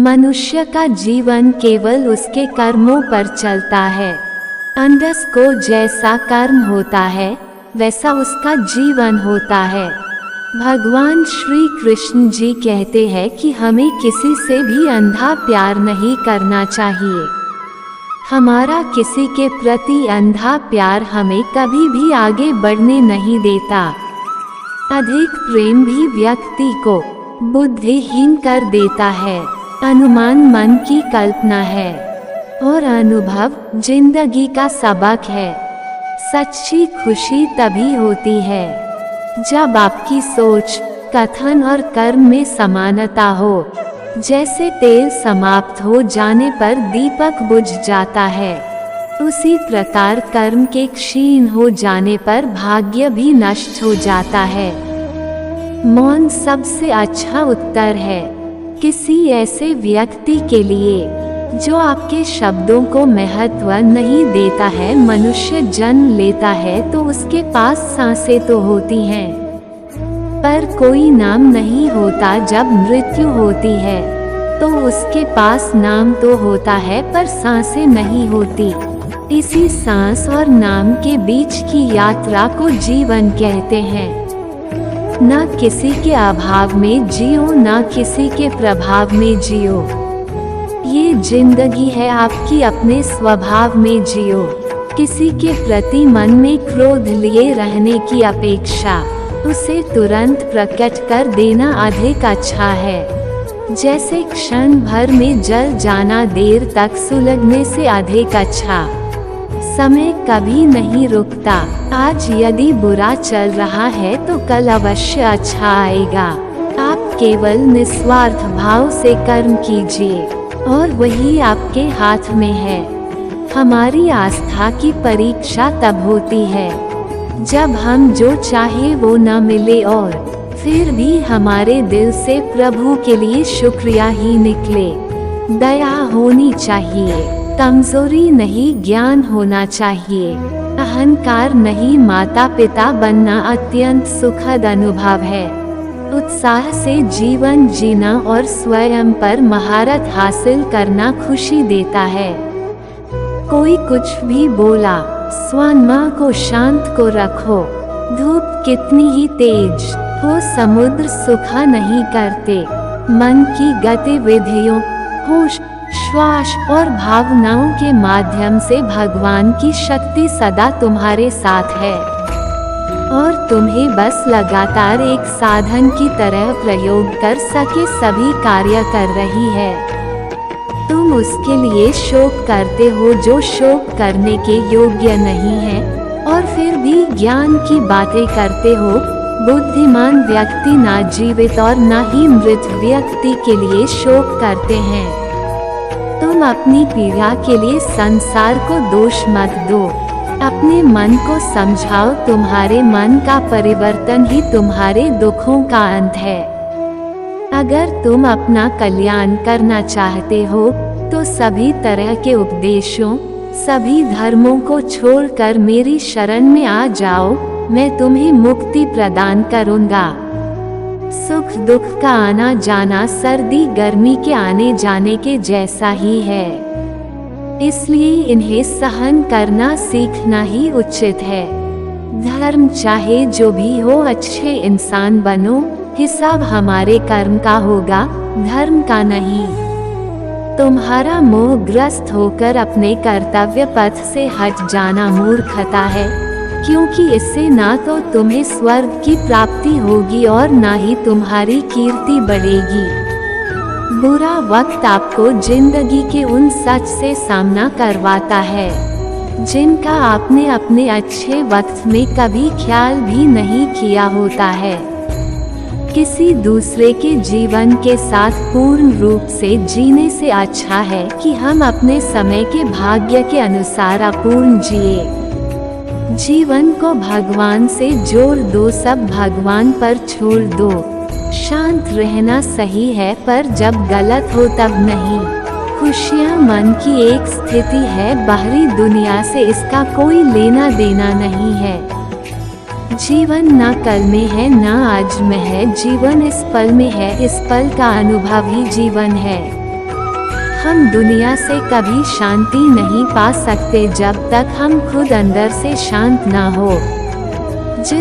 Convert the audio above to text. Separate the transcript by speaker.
Speaker 1: मनुष्य का जीवन केवल उसके कर्मों पर चलता है। अंडस को जैसा कर्म होता है वैसा उसका जीवन होता है। भगवान श्री कृष्ण जी कहते हैं कि हमें किसी से भी अंधा प्यार नहीं करना चाहिए। हमारा किसी के प्रति अंधा प्यार हमें कभी भी आगे बढ़ने नहीं देता। अधिक प्रेम भी व्यक्ति को बुद्धिहीन कर देता है। अनुमान मन की कल्पना है और अनुभव जिंदगी का सबक है। सच्ची खुशी तभी होती है जब आपकी सोच, कथन और कर्म में समानता हो। जैसे तेल समाप्त हो जाने पर दीपक बुझ जाता है, उसी प्रकार कर्म के क्षीण हो जाने पर भाग्य भी नष्ट हो जाता है। मौन सबसे अच्छा उत्तर है किसी ऐसे व्यक्ति के लिए जो आपके शब्दों को महत्व नहीं देता है। मनुष्य जन्म लेता है तो उसके पास सांसें तो होती हैं, पर कोई नाम नहीं होता। जब मृत्यु होती है तो उसके पास नाम तो होता है पर सांसें नहीं होती। इसी सांस और नाम के बीच की यात्रा को जीवन कहते हैं। न किसी के अभाव में जियो, न किसी के प्रभाव में जियो। ये जिंदगी है आपकी, अपने स्वभाव में जियो। किसी के प्रति मन में क्रोध लिए रहने की अपेक्षा उसे तुरंत प्रकट कर देना अधिक अच्छा है। जैसे क्षण भर में जल जाना देर तक सुलगने से अधिक अच्छा। समय कभी नहीं रुकता। आज यदि बुरा चल रहा है तो कल अवश्य अच्छा आएगा। आप केवल निस्वार्थ भाव से कर्म कीजिए और वही आपके हाथ में है। हमारी आस्था की परीक्षा तब होती है जब हम जो चाहे वो न मिले और फिर भी हमारे दिल से प्रभु के लिए शुक्रिया ही निकले। दया होनी चाहिए, कमजोरी नहीं ज्ञान होना चाहिए। अहंकार नहीं माता पिता बनना अत्यंत सुखद अनुभव है। उत्साह से जीवन जीना और स्वयं पर महारत हासिल करना खुशी देता है। कोई कुछ भी बोला, स्वात्मा को शांत को रखो। धूप कितनी ही तेज हो समुद्र सुखा नहीं करते। मन की गतिविधियों, होश, श्वास और भावनाओं के माध्यम से भगवान की शक्ति सदा तुम्हारे साथ है और तुम्हें बस लगातार एक साधन की तरह प्रयोग कर सके सभी कार्य कर रही है। तुम उसके लिए शोक करते हो जो शोक करने के योग्य नहीं है और फिर भी ज्ञान की बातें करते हो। बुद्धिमान व्यक्ति ना जीवित और ना ही मृत व्यक्ति के लिए शोक करते हैं। तुम अपनी पीड़ा के लिए संसार को दोष मत दो। अपने मन को समझाओ, तुम्हारे मन का परिवर्तन ही तुम्हारे दुखों का अंत है। अगर तुम अपना कल्याण करना चाहते हो तो सभी तरह के उपदेशों, सभी धर्मों को छोड़कर मेरी शरण में आ जाओ। मैं तुम्हें मुक्ति प्रदान करूंगा। सुख दुख का आना जाना सर्दी गर्मी के आने जाने के जैसा ही है, इसलिए इन्हें सहन करना सीखना ही उचित है। धर्म चाहे जो भी हो, अच्छे इंसान बनो। हिसाब हमारे कर्म का होगा, धर्म का नहीं। तुम्हारा मोहग्रस्त होकर अपने कर्तव्य पथ से हट जाना मूर्खता है, क्योंकि इससे ना तो तुम्हें स्वर्ग की प्राप्ति होगी और ना ही तुम्हारी कीर्ति बढ़ेगी। बुरा वक्त आपको जिंदगी के उन सच से सामना करवाता है जिनका आपने अपने अच्छे वक्त में कभी ख्याल भी नहीं किया होता है। किसी दूसरे के जीवन के साथ पूर्ण रूप से जीने से अच्छा है कि हम अपने समय के भाग्य के अनुसार अपूर्ण जिए। जीवन को भगवान से जोड़ दो, सब भगवान पर छोड़ दो। शांत रहना सही है पर जब गलत हो तब नहीं। खुशियाँ मन की एक स्थिति है, बाहरी दुनिया से इसका कोई लेना देना नहीं है। जीवन न कल में है न आज में है, जीवन इस पल में है, इस पल का अनुभव ही जीवन है। हम दुनिया से कभी शांति नहीं पा सकते जब तक हम खुद अंदर से शांत ना हो।